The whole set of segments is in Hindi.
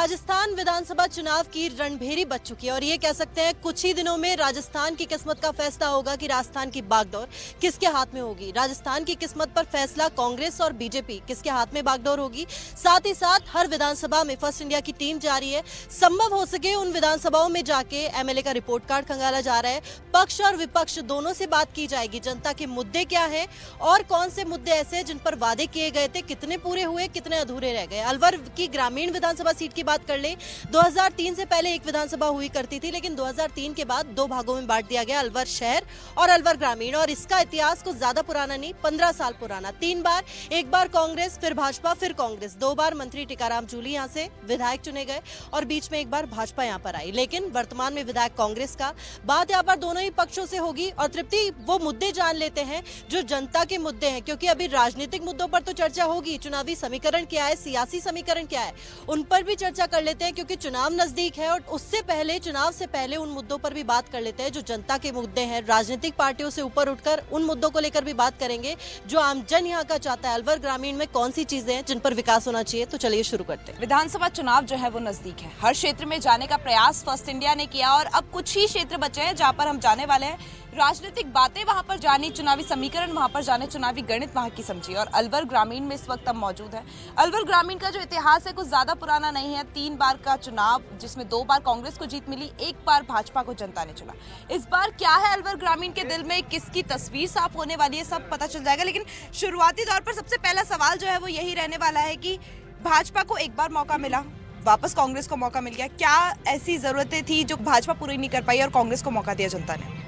राजस्थान विधानसभा चुनाव की रणभेरी बज चुकी है और ये कह सकते हैं कुछ ही दिनों में राजस्थान की किस्मत का फैसला होगा कि राजस्थान की बागडोर किसके हाथ में होगी। राजस्थान की किस्मत पर फैसला कांग्रेस और बीजेपी किसके हाथ में बागडोर होगी। साथ ही साथ हर विधानसभा में फर्स्ट इंडिया की टीम जा रही है। संभव हो सके उन विधानसभाओं में जाके एमएलए का रिपोर्ट कार्ड खंगाला जा रहा है। पक्ष और विपक्ष दोनों से बात की जाएगी। जनता के मुद्दे क्या है और कौन से मुद्दे ऐसे हैं जिन पर वादे किए गए थे, कितने पूरे हुए, कितने अधूरे रह गए। अलवर की ग्रामीण विधानसभा सीट की बात कर ले, 2003 से पहले एक विधानसभा हुई करती थी, लेकिन 2003 के बाद दो भागों में बांट दिया गया, अलवर शहर और अलवर ग्रामीण। और इसका इतिहास कुछ ज्यादा पुराना नहीं, 15 साल पुराना। 3 बार, एक बार कांग्रेस, फिर भाजपा, फिर कांग्रेस। 2 बार मंत्री टीकाराम जूली यहाँ से विधायक चुने गए और बीच में एक बार भाजपा यहाँ पर आई। लेकिन वर्तमान में विधायक कांग्रेस का। बात यहाँ पर दोनों ही पक्षों से होगी और तृप्ति वो मुद्दे जान लेते हैं जो जनता के मुद्दे हैं, क्योंकि अभी राजनीतिक मुद्दों पर तो चर्चा होगी। चुनावी समीकरण क्या है, सियासी समीकरण क्या है, उन पर भी चर्चा कर लेते हैं क्योंकि चुनाव नजदीक है। और उससे पहले, चुनाव से पहले उन मुद्दों पर भी बात कर लेते हैं जो जनता के मुद्दे हैं। राजनीतिक पार्टियों से ऊपर उठकर उन मुद्दों को लेकर भी बात करेंगे जो आमजन यहाँ का चाहता है। अलवर ग्रामीण में कौन सी चीजें हैं जिन पर विकास होना चाहिए, तो चलिए शुरू करते हैं। विधानसभा चुनाव जो है वो नजदीक है। हर क्षेत्र में जाने का प्रयास फर्स्ट इंडिया ने किया और अब कुछ ही क्षेत्र बचे हैं जहाँ पर हम जाने वाले हैं। राजनीतिक बातें वहां पर जानी, चुनावी समीकरण वहां पर जाने, चुनावी गणित वहां की समझी। और अलवर ग्रामीण में इस वक्त हम मौजूद है। अलवर ग्रामीण का जो इतिहास है कुछ ज्यादा पुराना नहीं है। 3 बार का चुनाव जिसमें 2 बार कांग्रेस को जीत मिली, 1 बार भाजपा को जनता ने चुना। इस बार क्या है अलवर ग्रामीण के दिल में, किसकी तस्वीर साफ होने वाली है, सब पता चल जाएगा। लेकिन शुरुआती तौर पर सबसे पहला सवाल जो है वो यही रहने वाला है कि भाजपा को एक बार मौका मिला, वापस कांग्रेस को मौका मिल गया। क्या ऐसी जरूरतें थी जो भाजपा पूरी नहीं कर पाई और कांग्रेस को मौका दिया जनता ने?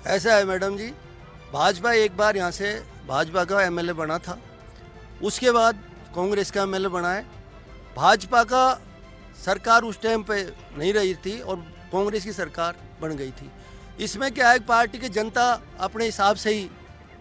ऐसा है मैडम जी, भाजपा एक बार यहाँ से भाजपा का एमएलए बना था, उसके बाद कांग्रेस का एमएलए बना है। भाजपा का सरकार उस टाइम पे नहीं रही थी और कांग्रेस की सरकार बन गई थी। इसमें क्या है, पार्टी की जनता अपने हिसाब से ही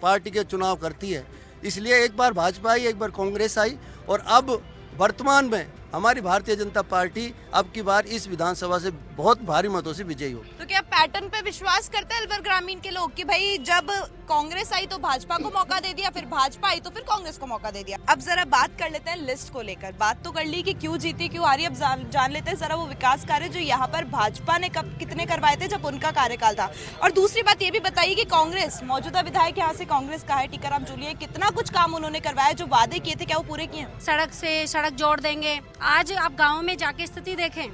पार्टी के चुनाव करती है, इसलिए एक बार भाजपा आई, एक बार कांग्रेस आई और अब वर्तमान में हमारी भारतीय जनता पार्टी अब की बार इस विधानसभा से बहुत भारी मतों से विजयी हो। तो क्या पैटर्न पे विश्वास करते हैं अलवर ग्रामीण के लोग कि भाई जब कांग्रेस आई तो भाजपा को मौका दे दिया, फिर भाजपा आई तो फिर कांग्रेस को मौका दे दिया? अब जरा बात कर लेते हैं लिस्ट को लेकर। बात तो कर ली कि क्यों जीती, क्यों हारी, अब जान लेते हैं जरा वो विकास कार्य जो यहाँ पर भाजपा ने कब कितने करवाए थे जब उनका कार्यकाल था। और दूसरी बात ये भी बताइए कि कांग्रेस, मौजूदा विधायक यहाँ से कांग्रेस का है टीकाराम जूली, कितना कुछ काम उन्होंने करवाया, जो वादे किए थे क्या वो पूरे किए? सड़क से सड़क जोड़ देंगे। आज आप गाँव में जाके स्थिति देखें,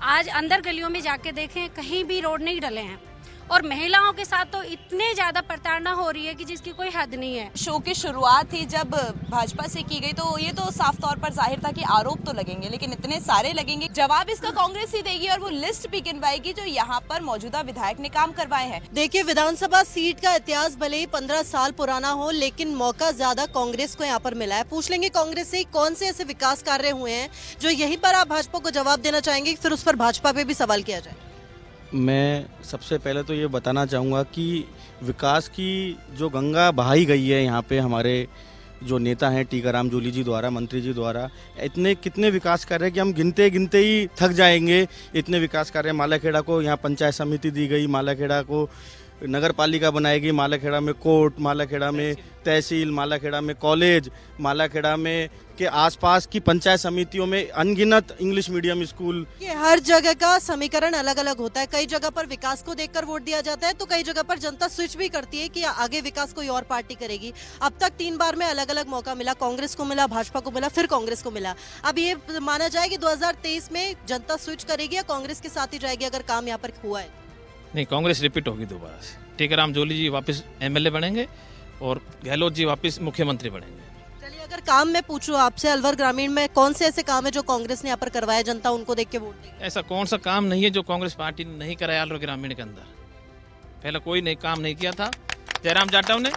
आज अंदर गलियों में जाके देखें, कहीं भी रोड नहीं डले हैं। और महिलाओं के साथ तो इतने ज्यादा प्रताड़ना हो रही है कि जिसकी कोई हद नहीं है। शो की शुरुआत ही जब भाजपा से की गई तो ये तो साफ तौर पर जाहिर था कि आरोप तो लगेंगे, लेकिन इतने सारे लगेंगे, जवाब इसका कांग्रेस ही देगी और वो लिस्ट भी गिनवाएगी जो यहाँ पर मौजूदा विधायक ने काम करवाए हैं। देखिए, विधानसभा सीट का इतिहास भले ही 15 साल पुराना हो, लेकिन मौका ज्यादा कांग्रेस को यहाँ पर मिला है। पूछ लेंगे कांग्रेस से कौन से ऐसे विकास कार्य हुए हैं जो यहीं पर आप भाजपा को जवाब देना चाहेंगे, फिर उस पर भाजपा पे भी सवाल किया जाए। मैं सबसे पहले तो ये बताना चाहूँगा कि विकास की जो गंगा बहाई गई है यहाँ पे हमारे जो नेता हैं टीकाराम जूली जी द्वारा, मंत्री जी द्वारा, इतने कितने विकास कार्य कि हम गिनते गिनते ही थक जाएंगे। इतने विकास कार्य, मालाखेड़ा को यहाँ पंचायत समिति दी गई, मालाखेड़ा को नगर पालिका बनाएगी, मालाखेड़ा में कोर्ट, मालाखेड़ा में तहसील, मालाखेड़ा में कॉलेज, मालाखेड़ा में के आसपास की पंचायत समितियों में अनगिनत इंग्लिश मीडियम स्कूल। ये हर जगह का समीकरण अलग अलग होता है। कई जगह पर विकास को देखकर वोट दिया जाता है तो कई जगह पर जनता स्विच भी करती है कि आगे विकास कोई और पार्टी करेगी। अब तक 3 बार में अलग अलग मौका मिला, कांग्रेस को मिला, भाजपा को मिला, फिर कांग्रेस को मिला। अब ये माना जाए कि 2023 में जनता स्विच करेगी या कांग्रेस के साथ ही जाएगी अगर काम यहाँ पर हुआ है? नहीं, कांग्रेस रिपीट होगी दोबारा से। टीकाराम जूली जी वापस एमएलए बनेंगे और गहलोत जी वापस मुख्यमंत्री बनेंगे। चलिए, अगर काम मैं पूछूं आपसे, अलवर ग्रामीण में कौन से ऐसे काम है जो कांग्रेस ने यहाँ पर करवाया, जनता उनको देख के वोट देगी? ऐसा कौन सा काम नहीं है जो कांग्रेस पार्टी ने नहीं कराया अलवर ग्रामीण के अंदर? पहले कोई नहीं काम नहीं किया था। जयराम जाटव ने,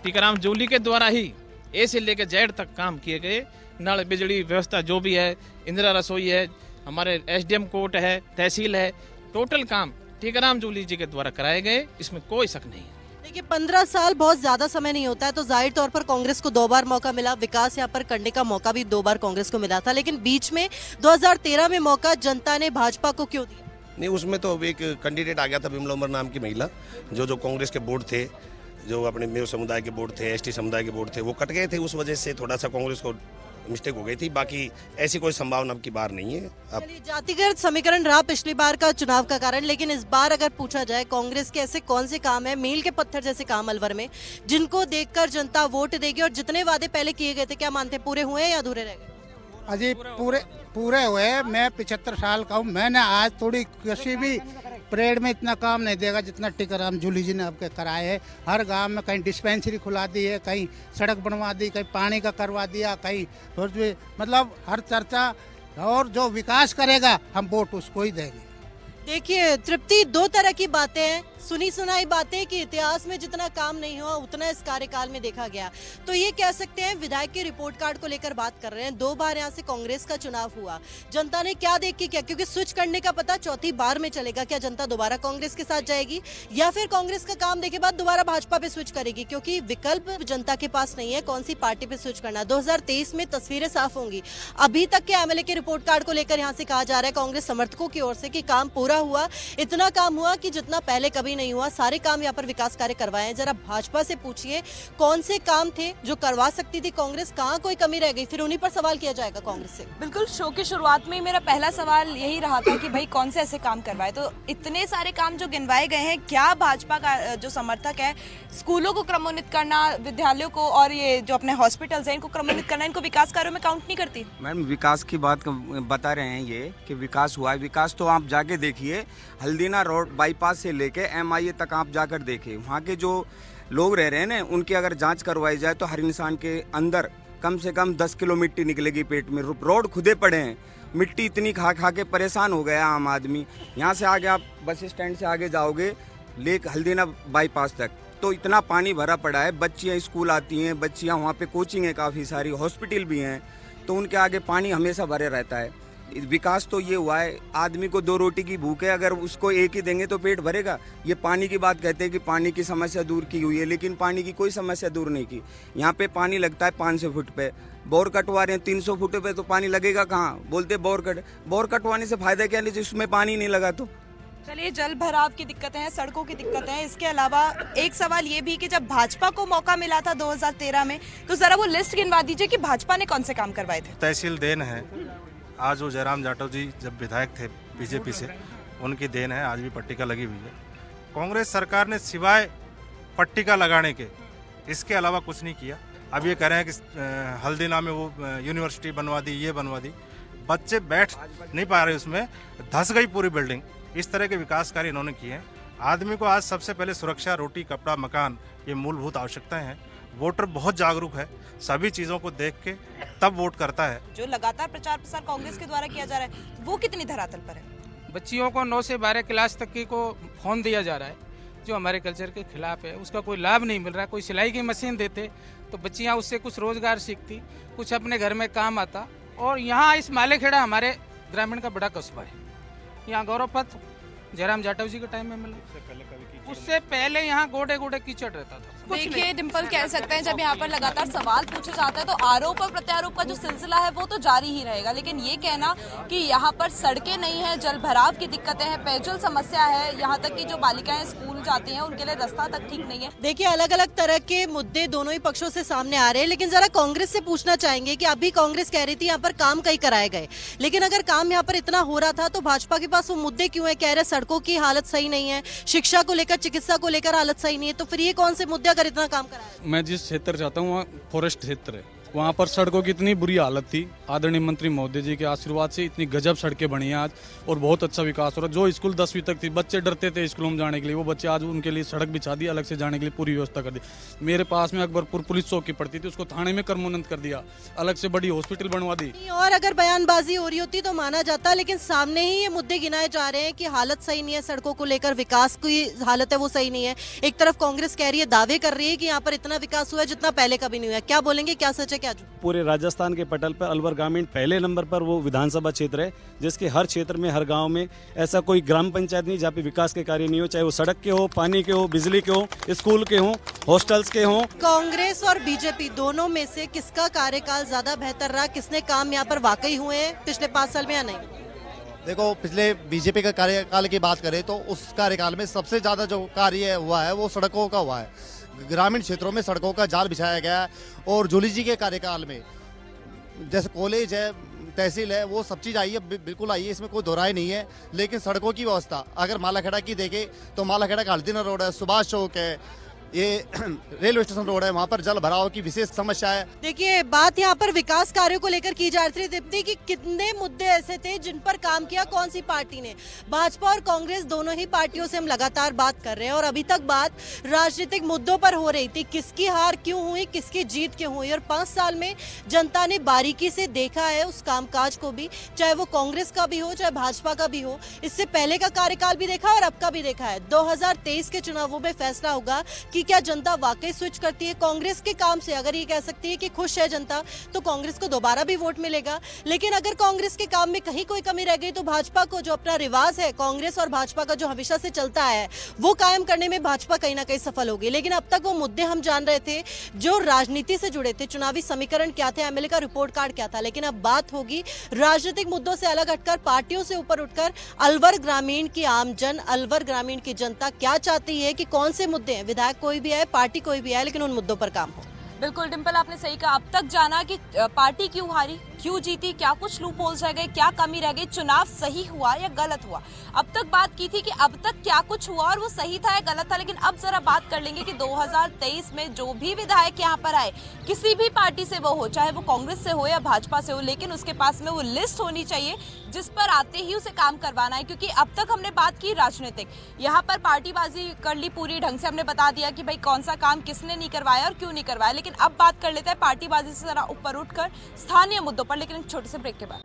टीकाराम जूली के द्वारा ही ए से लेकर जेड तक काम किए गए। नल, बिजली व्यवस्था जो भी है, इंदिरा रसोई है, हमारे एसडीएम कोर्ट है, तहसील है, टोटल काम टीकाराम जूली जी के द्वारा कराए गए, इसमें कोई शक नहीं है। देखिए, 15 साल बहुत ज्यादा समय नहीं होता है, तो जाहिर तौर पर कांग्रेस को 2 बार मौका मिला। विकास यहाँ पर करने का मौका भी 2 बार कांग्रेस को मिला था, लेकिन बीच में 2013 में मौका जनता ने भाजपा को क्यों दिया? नहीं, उसमें तो एक कैंडिडेट आ गया था, बिमला उमर नाम की महिला, जो कांग्रेस के बोर्ड थे, जो अपने मेव समुदाय के बोर्ड थे, एसटी समुदाय के बोर्ड थे, वो कट गए थे। उस वजह से थोड़ा सा कांग्रेस को मिस्टेक हो गई थी, बाकी ऐसी कोई संभावना अब की बार नहीं है। अब चलिए, जातिगत समीकरण रहा पिछली बार का चुनाव का कारण, लेकिन इस बार अगर पूछा जाए कांग्रेस के ऐसे कौन से काम है, मील के पत्थर जैसे काम अलवर में, जिनको देखकर जनता वोट देगी, और जितने वादे पहले किए गए थे क्या मानते हैं पूरे हुए हैं या अधूरे रह गए? अजी पूरे हुए। मैं 75 साल का हूँ, मैंने आज थोड़ी किसी भी परेड में इतना काम नहीं देगा जितना टीकाराम जूली जी ने आपके कराए है। हर गांव में कहीं डिस्पेंसरी खुला दी है, कहीं सड़क बनवा दी, कहीं पानी का करवा दिया, कहीं मतलब हर चर्चा, और जो विकास करेगा हम वोट उसको ही देंगे। देखिए तृप्ति, दो तरह की बातें हैं, सुनी सुनाई बातें कि इतिहास में जितना काम नहीं हुआ उतना इस कार्यकाल में देखा गया। तो ये कह सकते हैं विधायक के रिपोर्ट कार्ड को लेकर बात कर रहे हैं। 2 बार यहाँ से कांग्रेस का चुनाव हुआ, जनता ने क्या देख के किया, क्योंकि स्विच करने का पता चौथी बार में चलेगा। क्या जनता दोबारा कांग्रेस के साथ जाएगी या फिर कांग्रेस का काम देखे बाद दोबारा भाजपा पे स्विच करेगी, क्योंकि विकल्प जनता के पास नहीं है कौन सी पार्टी पे स्विच करना। 2023 में तस्वीरें साफ होंगी। अभी तक के एमएलए के रिपोर्ट कार्ड को लेकर यहाँ से कहा जा रहा है कांग्रेस समर्थकों की ओर से कि काम पूरा हुआ, इतना काम हुआ कि जितना पहले कभी नहीं हुआ, सारे काम यहाँ पर विकास कार्य करवाए हैं। जरा भाजपा से पूछिए कौन से काम थे जो करवा सकती थी कांग्रेस, कहाँ कोई कमी रह गई, फिर उन्हीं पर सवाल किया जाएगा कांग्रेस से। बिल्कुल, शो की शुरुआत में मेरा पहला सवाल यही रहा था कि भाई कौन से ऐसे काम करवाए। तो इतने सारे काम जो गिनवाए गए हैं, क्या भाजपा का जो समर्थक है स्कूलों को क्रमोन्नत करना, विद्यालयों को और ये जो अपने हॉस्पिटल्स हैं इनको क्रमोन्नत करना, इनको विकास कार्यों में काउंट नहीं करती? मैम, विकास की बात बता रहे हैं ये कि विकास हुआ है। विकास तो आप जाके देखिए, हल्दीना रोड बाईपास से लेके MIA तक आप जाकर देखिए, वहाँ के जो लोग रह रहे हैं ना, उनकी अगर जांच करवाई जाए तो हर इंसान के अंदर कम से कम 10 किलो मिट्टी निकलेगी पेट में। रोड खुदे पड़े हैं, मिट्टी इतनी खा खा के परेशान हो गया आम आदमी। यहाँ से आगे आप बस स्टैंड से आगे जाओगे लेक हल्दीना बाईपास तक तो इतना पानी भरा पड़ा है। बच्चियाँ स्कूल आती हैं, बच्चियाँ वहाँ पे कोचिंग है काफ़ी सारी, हॉस्पिटल भी हैं, तो उनके आगे पानी हमेशा भरे रहता है। विकास तो ये हुआ है, आदमी को 2 रोटी की भूख है, अगर उसको एक ही देंगे तो पेट भरेगा। ये पानी की बात कहते हैं कि पानी की समस्या दूर की हुई है, लेकिन पानी की कोई समस्या दूर नहीं की। यहाँ पे पानी लगता है 500 फुट पे, बोर कटवा रहे हैं 300 फुट पे, तो पानी लगेगा कहाँ? बोलते बोर कटवाने से फायदा क्या नहीं जिसमें पानी नहीं लगा। तो चलिए, जल भराव की दिक्कतें हैं, सड़कों की दिक्कतें हैं। इसके अलावा एक सवाल ये भी कि जब भाजपा को मौका मिला था 2013 में, तो जरा वो लिस्ट गिनवा दीजिए कि भाजपा ने कौन से काम करवाए थे। तहसील देन है, आज वो जयराम जाटव जी जब विधायक थे बीजेपी से, उनकी देन है, आज भी पट्टिका लगी हुई है। कांग्रेस सरकार ने सिवाय पट्टिका लगाने के इसके अलावा कुछ नहीं किया। अब ये कह रहे हैं कि हल्दीना में वो यूनिवर्सिटी बनवा दी, ये बनवा दी, बच्चे बैठ नहीं पा रहे, उसमें धंस गई पूरी बिल्डिंग। इस तरह के विकास कार्य इन्होंने किए हैं। आदमी को आज सबसे पहले सुरक्षा, रोटी, कपड़ा, मकान, ये मूलभूत आवश्यकताएं हैं। वोटर बहुत जागरूक है, सभी चीजों को देख के तब वोट करता है। जो लगातार प्रचार प्रसार कांग्रेस के द्वारा किया जा रहा है वो कितनी धरातल पर है? बच्चियों को 9 से 12 क्लास तक की को फोन दिया जा रहा है, जो हमारे कल्चर के खिलाफ है। उसका कोई लाभ नहीं मिल रहा है। कोई सिलाई की मशीन देते तो बच्चियां उससे कुछ रोजगार सीखती, कुछ अपने घर में काम आता। और यहाँ इस मालेखेड़ा हमारे ग्रामीण का बड़ा कस्बा है। यहाँ गौरव पथ जयराम जाटव जी के टाइम में मिला, उससे पहले यहाँ गोडे गोडे कीचड़ रहता था। देखिए डिम्पल, कह सकते हैं जब यहाँ पर लगातार सवाल पूछे जाते हैं तो आरोप और प्रत्यारोप का जो सिलसिला है वो तो जारी ही रहेगा, लेकिन ये कहना कि यहाँ पर सड़कें नहीं है, जल भराव की दिक्कतें हैं, पेयजल समस्या है, यहाँ तक कि जो बालिकाएं स्कूल जाती हैं उनके लिए रास्ता तक ठीक नहीं है। देखिए, अलग अलग तरह के मुद्दे दोनों ही पक्षों से सामने आ रहे हैं, लेकिन जरा कांग्रेस से पूछना चाहेंगे कि अभी कांग्रेस कह रही थी यहाँ पर काम कई कराए गए, लेकिन अगर काम यहाँ पर इतना हो रहा था तो भाजपा के पास वो मुद्दे क्यों है? कह रहे सड़कों की हालत सही नहीं है, शिक्षा को लेकर, चिकित्सा को लेकर हालत सही नहीं है, तो फिर ये कौन से मुद्दे अगर इतना काम कराया? मैं जिस क्षेत्र चाहता हूँ वहाँ फॉरेस्ट क्षेत्र है, वहाँ पर सड़कों की इतनी बुरी हालत थी। आदरणीय मंत्री महोदय जी के आशीर्वाद से इतनी गजब सड़कें बनी हैं आज, और बहुत अच्छा विकास हो रहा है। जो स्कूल 10वीं तक थी, बच्चे डरते थे स्कूलों में जाने के लिए, वो बच्चे आज उनके लिए सड़क बिछा दी, अलग से जाने के लिए पूरी व्यवस्था कर दी। मेरे पास में अकबरपुर पुलिस चौकी पड़ती थी, उसको थाने में क्रमोन्नत कर दिया, अलग से बड़ी हॉस्पिटल बनवा दी। और अगर बयानबाजी हो रही होती तो माना जाता, लेकिन सामने ही ये मुद्दे गिनाए जा रहे हैं कि हालत सही नहीं है, सड़कों को लेकर विकास की हालत है वो सही नहीं है। एक तरफ कांग्रेस कह रही है, दावे कर रही है कि यहाँ पर इतना विकास हुआ है जितना पहले कभी नहीं हुआ। क्या बोलेंगे, क्या सच है क्या झूठ? पूरे राजस्थान के पटल पर अलवर ग्रामीण पहले नंबर पर वो विधानसभा क्षेत्र है, जिसके हर क्षेत्र में, हर गांव में ऐसा कोई ग्राम पंचायत नहीं जहाँ पे विकास के कार्य नहीं हो, चाहे वो सड़क के हो, पानी के हो, बिजली के हो, स्कूल के हो, हॉस्टल्स के हो। कांग्रेस और बीजेपी दोनों में से किसका कार्यकाल ज्यादा बेहतर रहा? किसने काम यहाँ पर वाकई हुए हैं पिछले 5 साल में या नहीं? देखो, पिछले बीजेपी का कार्यकाल की बात करें तो उस कार्यकाल में सबसे ज्यादा जो कार्य हुआ है वो सड़कों का हुआ है। ग्रामीण क्षेत्रों में सड़कों का जाल बिछाया गया है, और जूली जी के कार्यकाल में जैसे कॉलेज है, तहसील है, वो सब चीज़ आई है, बिल्कुल आई है, इसमें कोई दोहराई नहीं है। लेकिन सड़कों की व्यवस्था अगर मालाखेड़ा की देखें तो मालाखेड़ा का हल्दीना रोड है, सुभाष चौक है, ये रेलवे स्टेशन रोड है, वहाँ पर जल भराव की विशेष समस्या है। देखिए, बात यहाँ पर विकास कार्यों को लेकर की जा रही थी कि कितने मुद्दे ऐसे थे जिन पर काम किया कौन सी पार्टी ने। भाजपा और कांग्रेस दोनों ही पार्टियों से हम लगातार बात कर रहे हैं और अभी तक बात राजनीतिक मुद्दों पर हो रही थी, किसकी हार क्यों हुई, किसकी जीत क्यों हुई। और 5 साल में जनता ने बारीकी से देखा है उस कामकाज को भी, चाहे वो कांग्रेस का भी हो चाहे भाजपा का भी हो। इससे पहले का कार्यकाल भी देखा और अब का भी देखा है। 2023 के चुनावों में फैसला होगा कि क्या जनता वाकई स्विच करती है कांग्रेस के काम से। अगर ये कह सकती है कि खुश है जनता तो कांग्रेस को दोबारा भी वोट मिलेगा। लेकिन अगर कांग्रेस के काम में कहीं कोई कमी रह गई तो भाजपा को, जो अपना रिवाज है कांग्रेस और भाजपा का जो हमेशा से चलता है, वो कायम करने में भाजपा कहीं ना कहीं सफल होगी। लेकिन अब तक वो मुद्दे हम जान रहे थे जो राजनीति से जुड़े थे, चुनावी समीकरण क्या थे, एमएलए का रिपोर्ट कार्ड क्या था। लेकिन अब बात होगी राजनीतिक मुद्दों से अलग हटकर, पार्टियों से ऊपर उठकर अलवर ग्रामीण की आमजन, अलवर ग्रामीण की जनता क्या चाहती है कि कौन से मुद्दे हैं। विधायक कोई भी है, पार्टी कोई भी है, लेकिन उन मुद्दों पर काम हो। बिल्कुल डिंपल, आपने सही कहा। अब तक जाना कि पार्टी क्यों हारी, क्यों जीती, क्या कुछ लूप होल्स रह गए, क्या कमी रह गई, चुनाव सही हुआ या गलत हुआ। अब तक बात की थी कि अब तक क्या कुछ हुआ और वो सही था या गलत था। लेकिन अब जरा बात कर लेंगे कि 2023 में जो भी विधायक यहाँ पर आए, किसी भी पार्टी से वो हो, चाहे वो कांग्रेस से हो या भाजपा से हो, लेकिन उसके पास में वो लिस्ट होनी चाहिए जिस पर आते ही उसे काम करवाना है। क्योंकि अब तक हमने बात की राजनीतिक, यहाँ पर पार्टीबाजी कर ली पूरी ढंग से, हमने बता दिया कि भाई कौन सा काम किसने नहीं करवाया और क्यों नहीं करवाया। लेकिन अब बात कर लेते हैं पार्टीबाजी से जरा ऊपर उठकर स्थानीय मुद्दों पर, लेकिन एक छोटे से ब्रेक के बाद।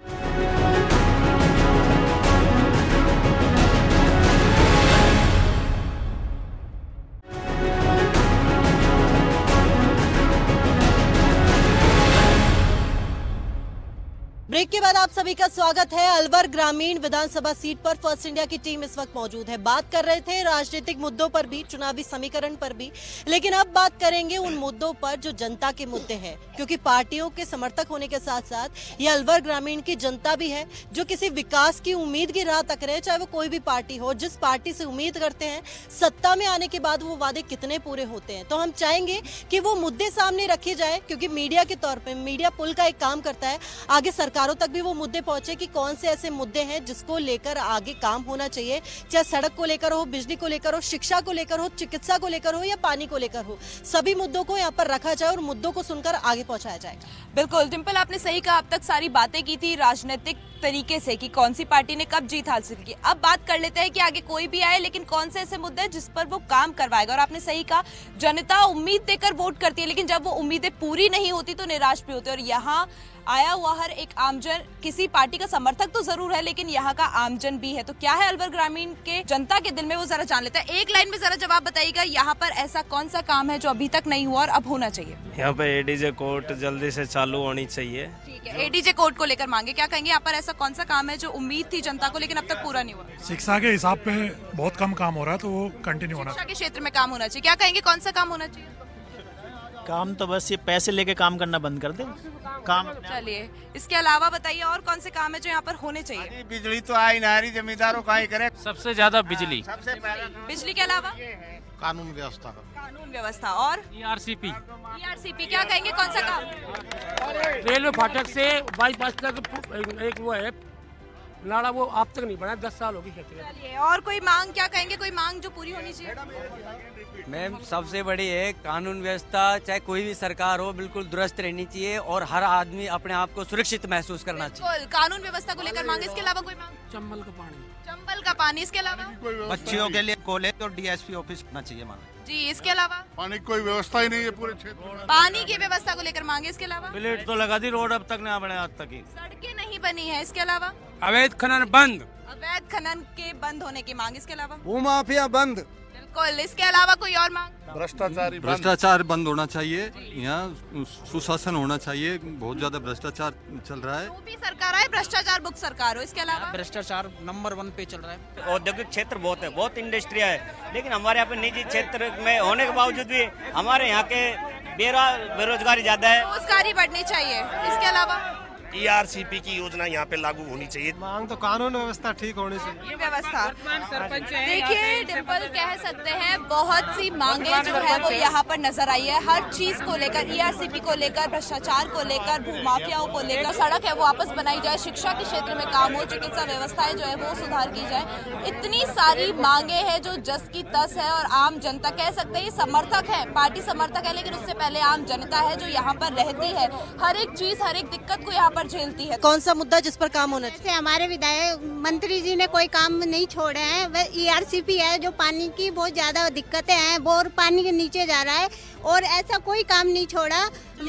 ब्रेक के बाद आप सभी का स्वागत है। अलवर ग्रामीण विधानसभा सीट पर फर्स्ट इंडिया की टीम इस वक्त मौजूद है। बात कर रहे थे राजनीतिक मुद्दों पर भी, चुनावी समीकरण पर भी, लेकिन अब बात करेंगे उन मुद्दों पर जो जनता के मुद्दे हैं। क्योंकि पार्टियों के समर्थक होने के साथ साथ ये अलवर ग्रामीण की जनता भी है जो किसी विकास की उम्मीद की राह तक रहे, चाहे वो कोई भी पार्टी हो। जिस पार्टी से उम्मीद करते हैं, सत्ता में आने के बाद वो वादे कितने पूरे होते हैं। तो हम चाहेंगे कि वो मुद्दे सामने रखे जाए, क्योंकि मीडिया के तौर पर मीडिया पुल का एक काम करता है, आगे सरकारों तक भी वो मुद्दे पहुंचे कि कौन से ऐसे मुद्दे हैं जिसको लेकर आगे काम होना चाहिए। चाहे सड़क को लेकर हो, बिजली को लेकर हो, शिक्षा को लेकर हो, चिकित्सा को लेकर हो या पानी को लेकर हो, सभी मुद्दों को यहाँ पर रखा जाए और मुद्दों को सुनकर आगे पहुंचाया जाएगा। बिल्कुल डिंपल, आपने सही कहा। अब तक सारी बातें की थी राजनीतिक तरीके से कि कौन सी पार्टी ने कब जीत हासिल की। अब बात कर लेते हैं कि आगे कोई भी आए, लेकिन कौन से ऐसे मुद्दे हैं जिस पर वो काम करवाएगा। और आपने सही कहा, जनता उम्मीद देकर वोट करती है, लेकिन जब वो उम्मीदें पूरी नहीं होती तो निराश भी होती है। और यहाँ आया हुआ हर एक आमजन किसी पार्टी का समर्थक तो जरूर है, लेकिन यहाँ का आमजन भी है। तो क्या है अलवर ग्रामीण के जनता के दिल में, वो जरा जान लेते हैं। एक लाइन में जरा जवाब बताइएगा, यहाँ पर ऐसा कौन सा काम है जो अभी तक नहीं हुआ और अब होना चाहिए। यहाँ पे एडीजे कोर्ट जल्दी से चालू होनी चाहिए। ठीक है, एडीजे कोर्ट को लेकर मांगे, क्या कहेंगे यहाँ पर ऐसा कौन सा काम है जो उम्मीद थी जनता को लेकिन अब तक पूरा नहीं हुआ। शिक्षा के हिसाब पे बहुत कम काम हो रहा है, तो वो कंटिन्यू होना शिक्षा के क्षेत्र में काम होना चाहिए। क्या कहेंगे कौन सा काम होना चाहिए। काम तो बस ये पैसे लेके काम करना बंद कर दे काम। चलिए, इसके अलावा बताइए और कौन से काम है जो यहाँ पर होने चाहिए। बिजली तो आई ना रही, जमींदारों का ही करे। सबसे ज्यादा बिजली, बिजली के अलावा कानून व्यवस्था, कानून व्यवस्था और ईआरसीपी। क्या कहेंगे कौन सा काम। रेलवे फाटक से बाईपास तक एक वो है नाला, वो अब तक नहीं बना, 10 साल हो गई। और कोई मांग, क्या कहेंगे कोई मांग जो पूरी होनी चाहिए। मैम सबसे बड़ी है कानून व्यवस्था, चाहे कोई भी सरकार हो, बिल्कुल दुरुस्त रहनी चाहिए और हर आदमी अपने आप को सुरक्षित महसूस करना चाहिए। कानून व्यवस्था को लेकर मांग, इसके अलावा कोई मांग। चंबल का पानी, चंबल का पानी, इसके अलावा बच्चियों के लिए कॉलेज और डीएसपी ऑफिस होना चाहिए जी। इसके अलावा पानी की कोई व्यवस्था ही नहीं है पूरे क्षेत्र में। पानी की व्यवस्था को लेकर मांगे, इसके अलावा प्लेट तो लगा दी, रोड अब तक नहीं बने आज तक ही। सड़कें नहीं बनी है, इसके अलावा अवैध खनन बंद, अवैध खनन के बंद होने की मांग, इसके अलावा भूमाफिया बंद। बिल्कुल, इसके अलावा कोई और मांग। भ्रष्टाचार बंद होना चाहिए, यहाँ सुशासन होना चाहिए, बहुत ज्यादा भ्रष्टाचार चल रहा है। जो भी सरकार आए भ्रष्टाचार मुक्त सरकार हो। इसके अलावा भ्रष्टाचार नंबर 1 पे चल रहा है। औद्योगिक क्षेत्र बहुत है, बहुत इंडस्ट्रिया है, लेकिन हमारे यहाँ पे निजी क्षेत्र में होने के बावजूद भी हमारे यहाँ के बेरोजगारी ज्यादा है। रोजगारी बढ़नी चाहिए। इसके अलावा ERCP की योजना यहाँ पे लागू होनी चाहिए। मांग तो कानून व्यवस्था ठीक होनी चाहिए। व्यवस्था देखिए डिम्पल, कह सकते हैं बहुत सी मांगे जो है वो यहाँ पर नजर आई है। हर चीज को लेकर, ERCP को लेकर, भ्रष्टाचार को लेकर, भूमाफियाओं को लेकर, सड़क है वो वापस बनाई जाए, शिक्षा के क्षेत्र में काम हो, चिकित्सा व्यवस्थाएं जो है वो सुधार की जाए। इतनी सारी मांगे हैं जो जस की तस है और आम जनता, कह सकते हैं समर्थक है, पार्टी समर्थक है, लेकिन उससे पहले आम जनता है जो यहाँ पर रहती है, हर एक चीज, हर एक दिक्कत को यहाँ पर झेलती है। कौन सा मुद्दा जिस पर काम होना चाहिए? हमारे विधायक मंत्री जी ने कोई काम नहीं छोड़े हैं। वह ERCP है जो पानी की बहुत ज्यादा दिक्कतें हैं, बोर पानी के नीचे जा रहा है और ऐसा कोई काम नहीं छोड़ा।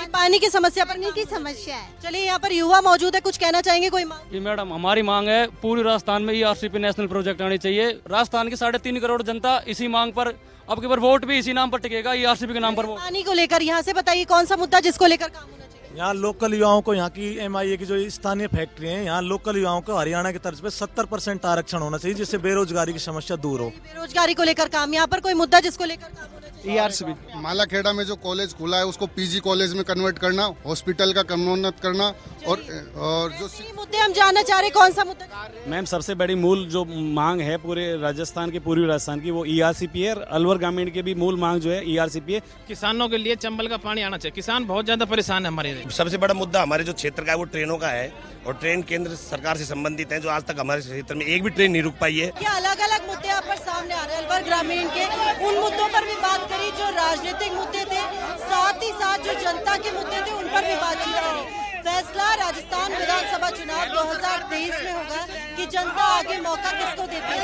पानी की समस्या पर पानी की समस्या है। चलिए यहाँ पर युवा मौजूद है, कुछ कहना चाहेंगे? कोई मांग? जी मैडम, हमारी मांग है पूरी राजस्थान में ERCP नेशनल प्रोजेक्ट आनी चाहिए। राजस्थान की 3.5 करोड़ जनता इसी मांग पर, अब के बार वोट भी इसी नाम पर टिकेगा, ERCP के नाम पर। पानी को लेकर यहाँ से बताइए कौन सा मुद्दा जिसको लेकर काम होना चाहिए? यहाँ लोकल युवाओं को, यहाँ की MIA की जो स्थानीय फैक्ट्री है, यहाँ लोकल युवाओं को हरियाणा की तर्ज पे 70% आरक्षण होना चाहिए, जिससे बेरोजगारी की समस्या दूर हो। बेरोजगारी को लेकर काम, यहाँ पर कोई मुद्दा जिसको लेकर काम होना चाहिए? ERCP मालाखेड़ा में जो कॉलेज खुला है उसको PG कॉलेज में कन्वर्ट करना, हॉस्पिटल का कन्वर्ट करना, और जो मुद्दे हम जानना चाह रहे, कौन सा मुद्दा? मैम, सबसे बड़ी मूल जो मांग है पूरे राजस्थान की, पूर्वी राजस्थान की, वो ERCP है। अलवर ग्रामीण की भी मूल मांग जो है ERCP है। किसानों के लिए चंबल का पानी आना चाहिए, किसान बहुत ज्यादा परेशान है हमारे। सबसे बड़ा मुद्दा हमारे जो क्षेत्र का है वो ट्रेनों का है, और ट्रेन केंद्र सरकार से संबंधित है, जो आज तक हमारे क्षेत्र में एक भी ट्रेन नहीं रुक पाई है। ये अलग अलग मुद्दे यहाँ पर सामने आ रहे हैं अलवर ग्रामीण के। उन मुद्दों पर भी बात करी जो राजनीतिक मुद्दे थे, साथ ही साथ जो जनता के मुद्दे थे उन पर भी बातचीत करी। फैसला राजस्थान विधानसभा चुनाव 2023 में होगा कि जनता आगे मौका किसको देती है।